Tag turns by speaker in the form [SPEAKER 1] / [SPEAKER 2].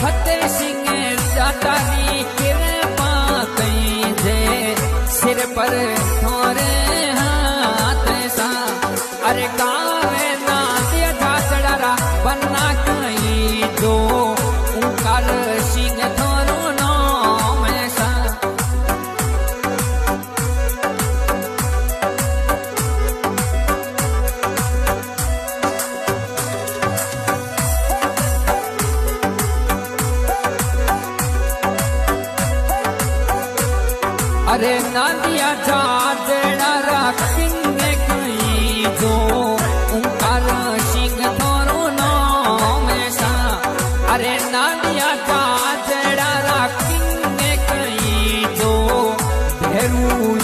[SPEAKER 1] फतेह सिंह दातारी कृपा कई जे सिर पर थोरे हाथ सा अरे गावे ना दिया झासड़ा बन्ना कई दो ओंकार सिंह थोरो नाम सा अरे नादिया झाजड़ा रखेंगे कई जो ओंकार सिंह थोरो नाम सा अरे नादिया झाजड़ा रखेंगे कई जो भैरू